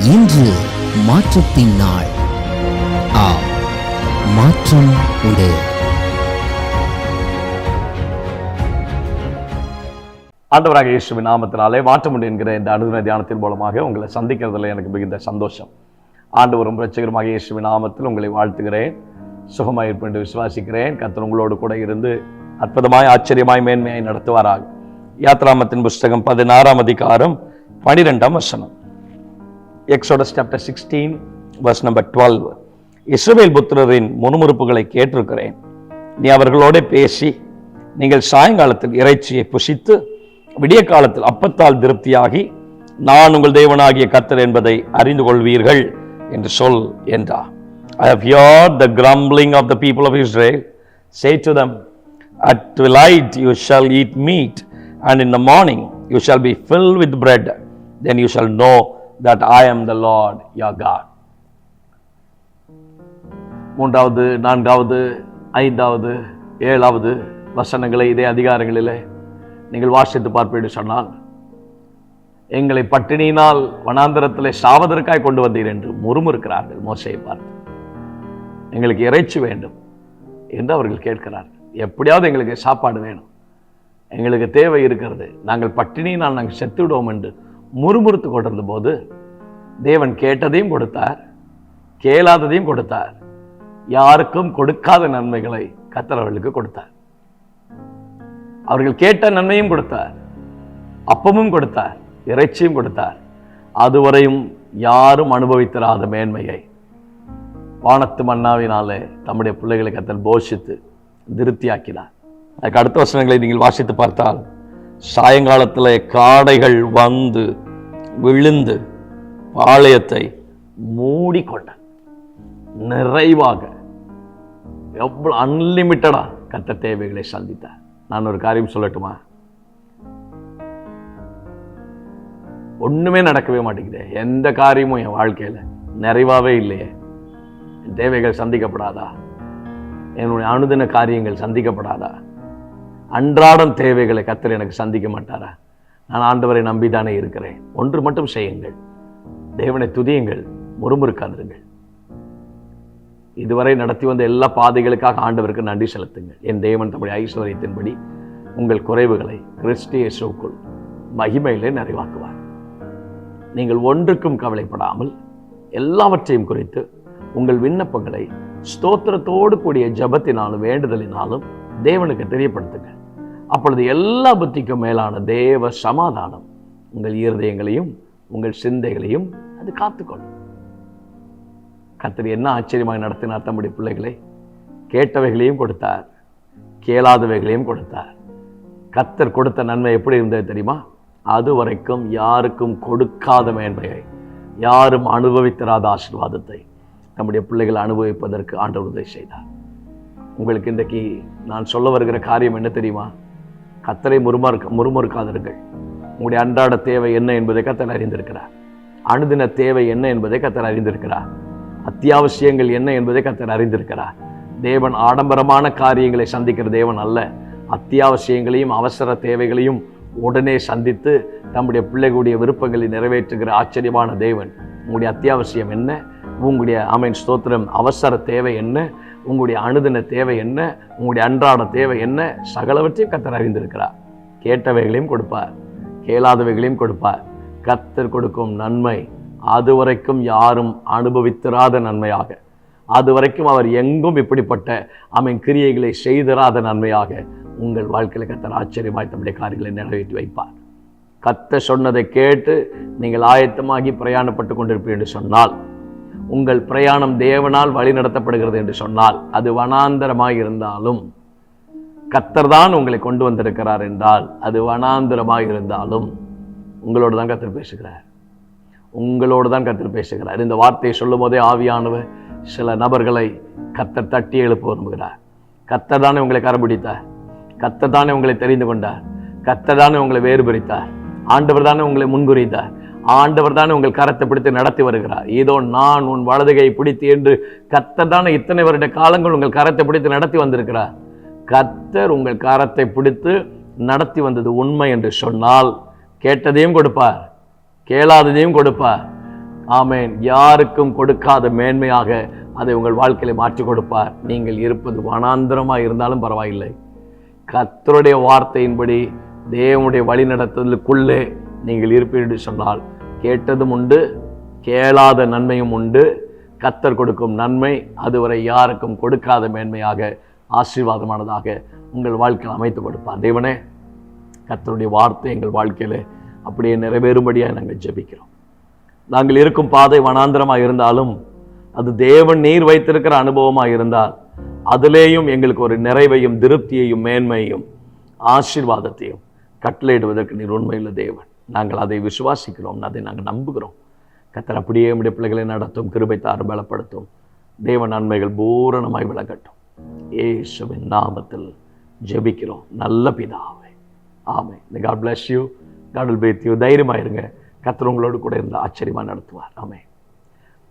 இன்று மாற்றத்தின் நாள். மாற்றம் உண்டு. ஆண்டவராக இயேசுவின் நாமத்தினாலே மாற்றம் உண்டு என்கிற இந்த அனுதின தியானத்தின் மூலமாக உங்களை சந்திக்கிறதுல எனக்கு மிகுந்த சந்தோஷம். ஆண்டவரும் இரட்சகருமாக இயேசுவின் நாமத்தில் உங்களை வாழ்த்துகிறேன். சுகமாய் இருப்பேன் என்று விசுவாசிக்கிறேன். கர்த்தர் உங்களோடு கூட இருந்து அற்புதமாய் ஆச்சரியமாய் மேன்மையாய் நடத்துவாராக. யாத்ராமத்தின் புஸ்தகம் 16ஆம் அதிகாரம் 12ஆம் வசனம். Exodus chapter 16 verse number 12. இஸ்ரவேல் புத்திரரின் முறுமுறுப்புகளை கேட்டிருக்கிறேன். நீ அவர்களோட பேசி, நீங்கள் சாயங்காலத்தில் இறைச்சியை புசித்து விடிய காலத்தில் அப்பத்தால் திருப்தியாகி நான் உங்கள் தேவனாகிய கர்த்தர் என்பதை அறிந்து கொள்வீர்கள் என்று சொல் என்றார். I have heard the grumbling of the people of Israel. Say to them, at twilight you shall eat meat, and in the morning you shall be filled with bread. Then you shall know that I am the Lord your God. 3வது 4வது 5வது 7வது வசனங்களை இதே அதிகாரங்களிலே நீங்கள் வாசித்து பார்ப்பீர்கள் சொன்னால், எங்களை பட்டினியினால் வனாந்தரத்திலே சாவதற்காய் கொண்டு வந்தீர் என்று முறுமுறுக்கிறார்கள். மோசேயை பார்த்து எங்களுக்கு இறைச்சி வேண்டும் என்று அவர்கள் கேட்கிறார்கள். எப்படியாவது எங்களுக்கு சாப்பாடு வேணும், எங்களுக்கு தேவை இருக்கிறது, நாங்கள் பட்டினியினால் நாங்கள் செத்து விடுவோம் என்று முறுமுறுத்து கொண்டிருந்த போது தேவன் கேட்டதையும் கொடுத்தார், கேளாததையும் கொடுத்தார். யாருக்கும் கொடுக்காத நன்மைகளை கர்த்தர் அவர்களுக்கு கொடுத்தார். அவர்கள் கேட்ட நன்மையும் கொடுத்தார், அப்பமும் கொடுத்தார், இறைச்சியும் கொடுத்தார். அதுவரையும் யாரும் அனுபவித்தராத மேன்மையை வானத்து மன்னாவினாலே தம்முடைய பிள்ளைகளை கர்த்தர் போஷித்து திருப்தியாக்கினார். அதுக்கு அடுத்த வசனங்களை நீங்கள் வாசித்து பார்த்தால், சாயங்காலத்தில் காடைகள் வந்து விழுந்து பாளையத்தை மூடிக்கொண்ட நிறைவாக எவ்வளவு அன்லிமிட்டடா கர்த்தர் தேவைகளை சந்தித்தார். நான் ஒரு காரியம் சொல்லட்டுமா? ஒண்ணுமே நடக்கவே மாட்டேங்குது, எந்த காரியமும் என் வாழ்க்கையில நிறைவாவே இல்லையே. என் தேவைகள் சந்திக்கப்படாதா? என்னுடைய அனுதின காரியங்கள் சந்திக்கப்படாதா? அன்றாடம் தேவைகளை கர்த்தர் எனக்கு சந்திக்க மாட்டாரா? நான் ஆண்டவரை நம்பிதானே இருக்கிறேன். ஒன்று மட்டும் செய்யுங்கள், தேவனை துதியுங்கள், முறுமுறுக்காதிருங்கள். இதுவரை நடத்தி வந்த எல்லா பாதைகளுக்காக ஆண்டவருக்கு நன்றி செலுத்துங்கள். என் தேவன் தம்முடைய ஐஸ்வர்யத்தின்படி உங்கள் குறைவுகளை கிறிஸ்து இயேசுவுக்குள் மகிமையிலே நிறைவாக்குவார். நீங்கள் ஒன்றுக்கும் கவலைப்படாமல் எல்லாவற்றையும் குறித்து உங்கள் விண்ணப்பங்களை ஸ்தோத்திரத்தோடு கூடிய ஜெபத்தினாலும் வேண்டுதலினாலும் தேவனுக்கு தெரியப்படுத்துங்கள். அப்பொழுது எல்லா புத்திக்கும் மேலான தேவ சமாதானம் உங்கள் இருதயங்களையும் உங்கள் சிந்தைகளையும் அது காத்துக்கொள்ளும். கர்த்தர் என்ன ஆச்சரியமாக நடத்தினார் தம்முடைய பிள்ளைகளை. கேட்டவைகளையும் கொடுத்தார், கேளாதவைகளையும் கொடுத்தார். கர்த்தர் கொடுத்த நன்மை எப்படி இருந்தது தெரியுமா? அது வரைக்கும் யாருக்கும் கொடுக்காத மேன்மையை, யாரும் அனுபவித்தராத ஆசீர்வாதத்தை நம்முடைய பிள்ளைகள் அனுபவிப்பதற்கு ஆண்டவர் உதவி செய்தார். உங்களுக்கு இன்றைக்கு நான் சொல்ல வருகிற காரியம் என்ன தெரியுமா? கர்த்தரை முறுமுறுக்காதிருங்கள். உங்களுடைய அன்றாட தேவை என்ன என்பதை கர்த்தர் அறிந்திருக்கிறார். அனுதின தேவை என்ன என்பதை கர்த்தர் அறிந்திருக்கிறார். அத்தியாவசியங்கள் என்ன என்பதை கர்த்தர் அறிந்திருக்கிறார். தேவன் ஆடம்பரமான காரியங்களை சந்திக்கிற தேவன் அல்ல. அத்தியாவசியங்களையும் அவசர தேவைகளையும் உடனே சந்தித்து நம்முடைய பிள்ளைகளுடைய விருப்பங்களை நிறைவேற்றுகிற ஆச்சரியமான தேவன். உங்களுடைய அத்தியாவசியம் என்ன, உங்களுடைய ஸ்தோத்திரம் அவசர தேவை என்ன, உங்களுடைய அனுதின தேவை என்ன, உங்களுடைய அன்றாட தேவை என்ன, சகலவற்றையும் கர்த்தர் அறிந்திருக்கிறார். கேட்டவைகளையும் கொடுப்பார், கேளாதவைகளையும் கொடுப்பார். கர்த்தர் கொடுக்கும் நன்மை அதுவரைக்கும் யாரும் அனுபவித்திராத நன்மையாக, அதுவரைக்கும் அவர் எங்கும் இப்படிப்பட்ட கிரியைகளை செய்திராத நன்மையாக உங்கள் வாழ்க்கையில் கர்த்தர் ஆச்சரியமாய் தம்முடைய காரியங்களை நிறைவேற்றி வைப்பார். கர்த்தர் சொன்னதை கேட்டு நீங்கள் ஆயத்தமாகி பிரயாணப்பட்டு கொண்டிருப்பீர்கள் என்று சொன்னால், உங்கள் பிரயாணம் தேவனால் வழி நடத்தப்படுகிறது என்று சொன்னால், அது வனாந்தரமாய் இருந்தாலும் கர்த்தர் தான் உங்களை கொண்டு வந்திருக்கிறார் என்றால், அது வனாந்தரமாய் இருந்தாலும் உங்களோடு தான் கர்த்தர் பேசுகிறார். உங்களோடு தான் கர்த்தர் பேசுகிறார். இந்த வார்த்தையை சொல்லும் போதே ஆவியானவர் சில நபர்களை கர்த்தர் தட்டி எழுப்ப விரும்புகிறார். கர்த்தர் தானே உங்களை கரம்பிடித்தார், கர்த்தர் தானே உங்களை தெரிந்து கொண்டார், கர்த்தர் தானே உங்களை வேறுபடுத்தார், ஆண்டவர் தானே உங்களை முன்குறித்தார், ஆண்டவர் தானே உங்கள் கரத்தை பிடித்து நடத்தி வருகிறார். ஏதோ நான் உன் வலதுகை பிடித்து என்று கர்த்தர் தானே இத்தனை வருட காலங்கள் உங்கள் கரத்தை பிடித்து நடத்தி வந்திருக்கிறார். கர்த்தர் உங்கள் கரத்தை பிடித்து நடத்தி வந்தது உண்மை என்று சொன்னால், கேட்டதையும் கொடுப்பார், கேளாததையும் கொடுப்பார், ஆமென். யாருக்கும் கொடுக்காத மேன்மையாக அதை உங்கள் வாழ்க்கையில மாற்றி கொடுப்பார். நீங்கள் இருப்பது வனாந்திரமா இருந்தாலும் பரவாயில்லை, கர்த்தருடைய வார்த்தையின்படி தேவனுடைய வழி நடத்துதலுக்குள்ளே நீங்கள் இருப்பீர்கள் சொன்னால் கேட்டதும் உண்டு, கேளாத நன்மையும் உண்டு. கர்த்தர் கொடுக்கும் நன்மை அதுவரை யாருக்கும் கொடுக்காத மேன்மையாக ஆசீர்வாதமானதாக உங்கள் வாழ்க்கையில் அமைத்து கொடுப்பார். தேவனே, கர்த்தருடைய வார்த்தை எங்கள் வாழ்க்கையில அப்படியே நிறைவேறும்படியாக நாங்கள் ஜெபிக்கிறோம். நாங்கள் இருக்கும் பாதை வனாந்திரமாக இருந்தாலும் அது தேவன் நீர் வைத்திருக்கிற அனுபவமாக இருந்தால் அதிலேயும் எங்களுக்கு ஒரு நிறைவையும் திருப்தியையும் மேன்மையும் ஆசீர்வாதத்தையும் கட்டளையிடுவதற்கு நீர் உண்மையுள்ள தேவன். நாங்கள் அதை விசுவாசிக்கிறோம், அதை நாங்கள் நம்புகிறோம். கர்த்தர் அப்படியே நம்முடைய பிள்ளைகளை நடத்தும், கிருபை தாரும், பலப்படுத்தும். தேவ நன்மைகள் பூரணமாய் விளங்கட்டும். இயேசுவின் நாமத்தில் ஜெபிக்கிறோம் நல்ல பிதாவே, ஆமென். God bless you. God will be with you. தைரியமாயிருங்க. கர்த்தர் உங்களோடு கூட இருந்து ஆச்சரியமா நடத்துவார். ஆமென்.